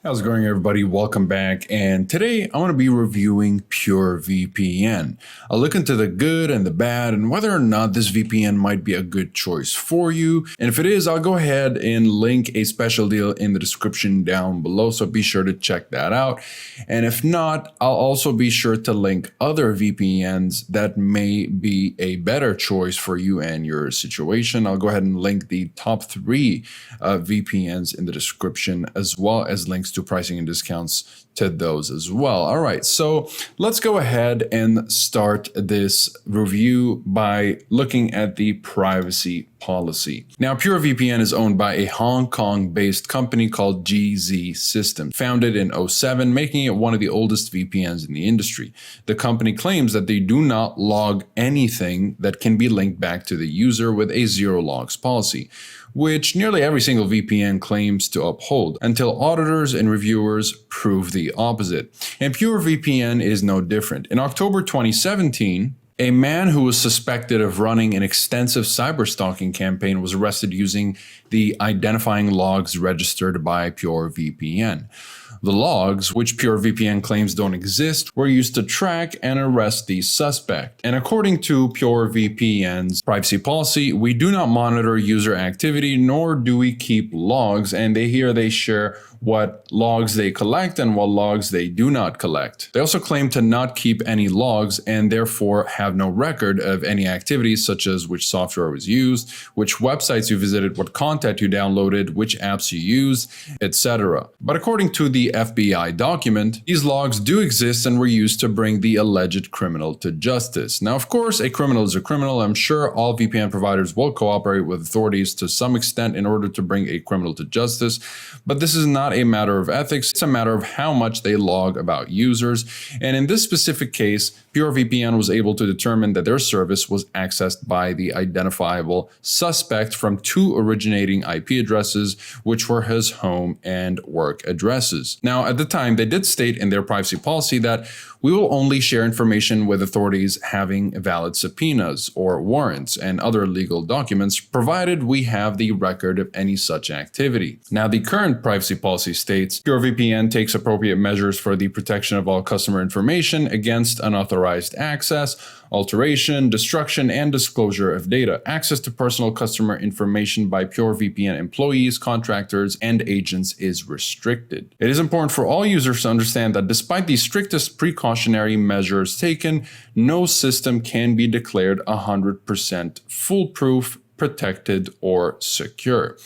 How's it going, everybody? Welcome back. And today I'm going to be reviewing PureVPN. I'll look into the good and the bad and whether or not this VPN might be a good choice for you. And if it is, I'll go ahead and link a special deal in the description down below. So be sure to check that out. And if not, I'll also be sure to link other VPNs that may be a better choice for you and your situation. I'll go ahead and link the top 3 VPNs in the description, as well as links to pricing and discounts to those as well. All right, so let's go ahead and start this review by looking at the privacy policy. Now, PureVPN is owned by a Hong Kong-based company called GZ Systems, founded in 2007, making it one of the oldest VPNs in the industry. The company claims that they do not log anything that can be linked back to the user with a zero logs policy, which nearly every single VPN claims to uphold, until auditors and reviewers prove the opposite. And PureVPN is no different. In October 2017, a man who was suspected of running an extensive cyberstalking campaign was arrested using the identifying logs registered by PureVPN. The logs, which PureVPN claims don't exist, were used to track and arrest the suspect. And according to PureVPN's privacy policy, we do not monitor user activity, nor do we keep logs, and they share what logs they collect and what logs they do not collect. They also claim to not keep any logs and therefore have no record of any activities such as which software was used, which websites you visited, what content you downloaded, which apps you used, etc. But according to the FBI document, these logs do exist and were used to bring the alleged criminal to justice. Now, of course, a criminal is a criminal. I'm sure all VPN providers will cooperate with authorities to some extent in order to bring a criminal to justice, but this is not a matter of ethics. It's a matter of how much they log about users. And in this specific case, PureVPN was able to determine that their service was accessed by the identifiable suspect from 2 originating IP addresses, which were his home and work addresses. Now, at the time, they did state in their privacy policy that we will only share information with authorities having valid subpoenas or warrants and other legal documents, provided we have the record of any such activity. Now, the current privacy policy states PureVPN takes appropriate measures for the protection of all customer information against unauthorized access, alteration, destruction, and disclosure of data. Access to personal customer information by PureVPN employees, contractors, and agents is restricted. It is important for all users to understand that despite the strictest precautionary measures taken, no system can be declared 100% foolproof, protected, or secure.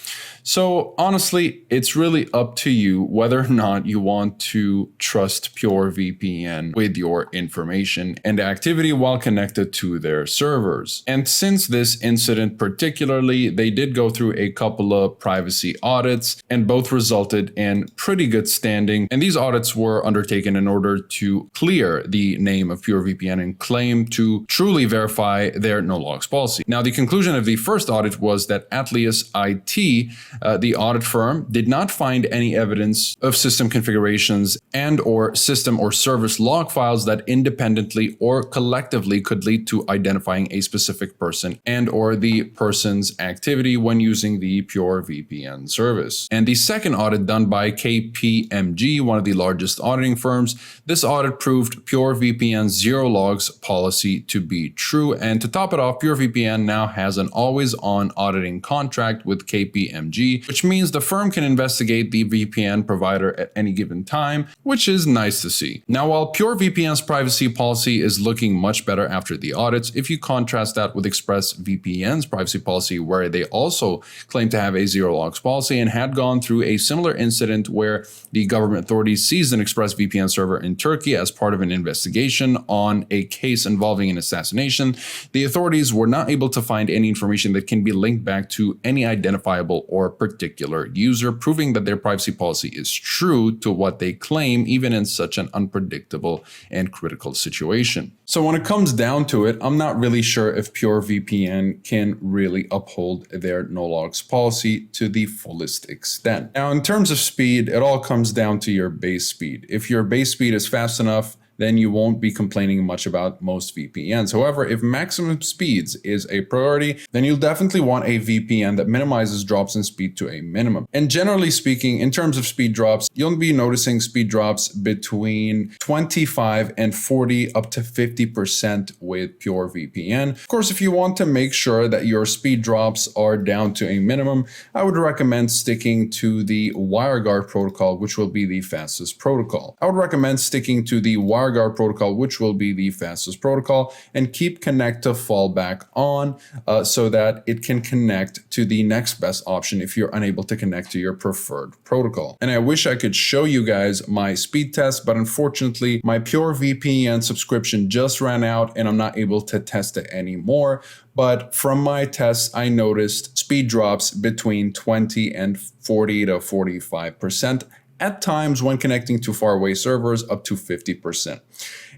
So honestly, it's really up to you whether or not you want to trust PureVPN with your information and activity while connected to their servers. And since this incident particularly, they did go through a couple of privacy audits and both resulted in pretty good standing. And these audits were undertaken in order to clear the name of PureVPN and claim to truly verify their no logs policy. Now, the conclusion of the first audit was that Atlas IT, the audit firm, did not find any evidence of system configurations and or system or service log files that independently or collectively could lead to identifying a specific person and or the person's activity when using the PureVPN service. And the second audit, done by KPMG, one of the largest auditing firms, this audit proved PureVPN's zero logs policy to be true. And to top it off, PureVPN now has an always-on auditing contract with KPMG, which means the firm can investigate the VPN provider at any given time, which is nice to see. Now, while PureVPN's privacy policy is looking much better after the audits, if you contrast that with ExpressVPN's privacy policy, where they also claim to have a zero logs policy and had gone through a similar incident where the government authorities seized an ExpressVPN server in Turkey as part of an investigation on a case involving an assassination, the authorities were not able to find any information that can be linked back to any identifiable or particular user, proving that their privacy policy is true to what they claim, even in such an unpredictable and critical situation. So when it comes down to it, I'm not really sure if PureVPN can really uphold their no logs policy to the fullest extent. Now, in terms of speed, it all comes down to your base speed. If your base speed is fast enough, then you won't be complaining much about most VPNs. However, if maximum speeds is a priority, then you'll definitely want a VPN that minimizes drops in speed to a minimum. And generally speaking, in terms of speed drops, you'll be noticing speed drops between 25 and 40 up to 50% with PureVPN. Of course, if you want to make sure that your speed drops are down to a minimum, I would recommend sticking to the WireGuard protocol, which will be the fastest protocol. I would recommend sticking to the WireGuard protocol, which will be the fastest protocol, and keep connect to fallback on so that it can connect to the next best option if you're unable to connect to your preferred protocol. And I wish I could show you guys my speed test, but unfortunately my PureVPN subscription just ran out and I'm not able to test it anymore. But from my tests, I noticed speed drops between 20 and 40 to 45%. At times when connecting to faraway servers, up to 50%.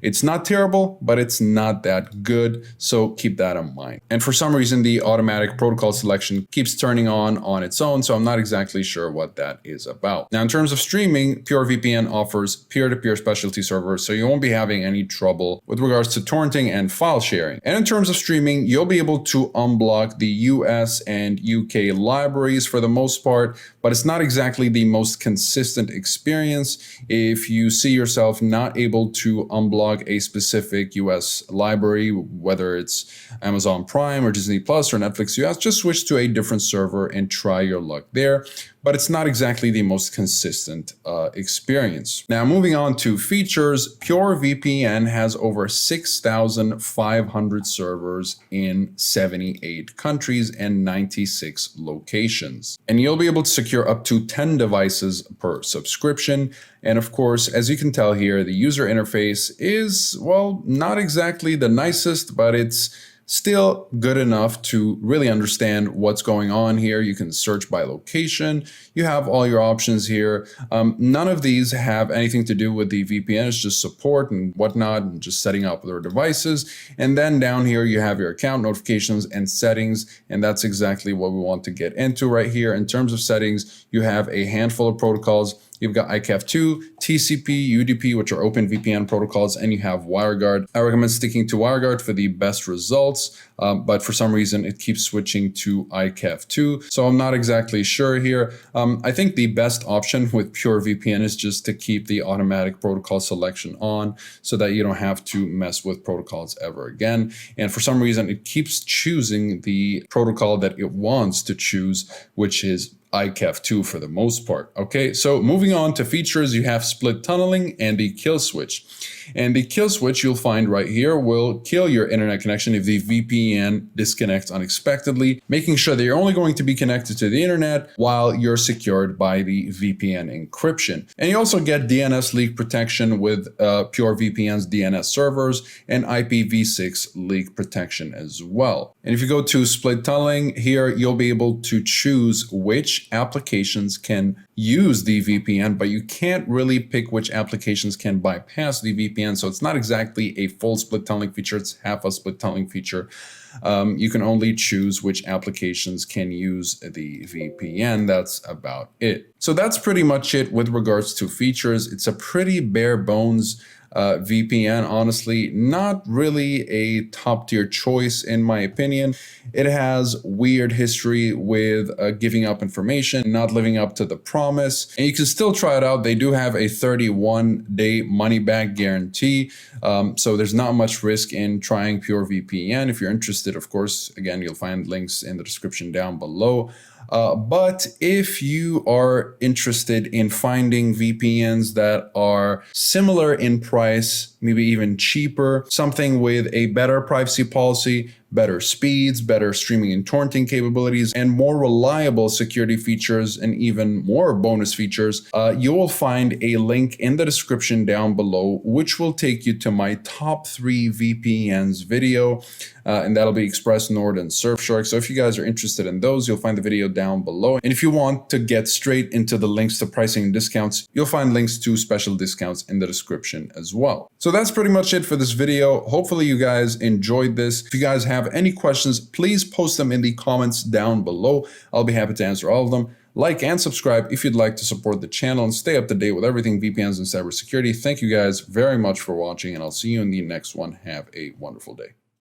It's not terrible, but it's not that good, so keep that in mind. And for some reason, the automatic protocol selection keeps turning on its own, so I'm not exactly sure what that is about. Now, in terms of streaming, PureVPN offers peer-to-peer specialty servers, so you won't be having any trouble with regards to torrenting and file sharing. And in terms of streaming, you'll be able to unblock the US and UK libraries for the most part, but it's not exactly the most consistent experience. If you see yourself not able to unblock a specific US library, whether it's Amazon Prime or Disney Plus or Netflix US, just switch to a different server and try your luck there. But it's not exactly the most consistent experience. Now, moving on to features, PureVPN has over 6,500 servers in 78 countries and 96 locations. And you'll be able to secure up to 10 devices per subscription. And of course, as you can tell here, the user interface is, well, not exactly the nicest, but it's still good enough to really understand what's going on here. You can search by location. You have all your options here. None of these have anything to do with the VPN. It's just support and whatnot, and just setting up their devices. And then down here, you have your account notifications and settings. And that's exactly what we want to get into right here. In terms of settings, you have a handful of protocols. You've got ICAF2, TCP, UDP, which are open VPN protocols, and you have WireGuard. I recommend sticking to WireGuard for the best results, but for some reason it keeps switching to ICAF2. So I'm not exactly sure here. I think the best option with PureVPN is just to keep the automatic protocol selection on so that you don't have to mess with protocols ever again. And for some reason, it keeps choosing the protocol that it wants to choose, which is ICAF2 for the most part. Okay, so moving on to features, you have split tunneling and the kill switch. And the kill switch you'll find right here will kill your internet connection if the VPN disconnects unexpectedly, making sure that you're only going to be connected to the internet while you're secured by the VPN encryption. And you also get DNS leak protection with PureVPN's DNS servers and IPv6 leak protection as well. And if you go to split tunneling here, you'll be able to choose which applications can use the VPN, but you can't really pick which applications can bypass the VPN. So it's not exactly a full split tunneling feature, it's half a split tunneling feature. You can only choose which applications can use the VPN. That's about it. So that's pretty much it with regards to features. It's a pretty bare bones VPN, honestly, not really a top tier choice in my opinion. It has weird history with giving up information, not living up to the promise, and you can still try it out. They do have a 31-day money back guarantee, so there's not much risk in trying PureVPN. If you're interested, of course, again, you'll find links in the description down below. But if you are interested in finding VPNs that are similar in price, maybe even cheaper, something with a better privacy policy, better speeds, better streaming and torrenting capabilities, and more reliable security features, and even more bonus features, you will find a link in the description down below, which will take you to my top 3 VPNs video, and that'll be Express, Nord, and Surfshark. So if you guys are interested in those, you'll find the video down below. And if you want to get straight into the links to pricing and discounts, you'll find links to special discounts in the description as well. So that's pretty much it for this video. Hopefully you guys enjoyed this. If you guys have any questions, please post them in the comments down below. I'll be happy to answer all of them. Like and subscribe if you'd like to support the channel and stay up to date with everything VPNs and cybersecurity. Thank you guys very much for watching, and I'll see you in the next one. Have a wonderful day.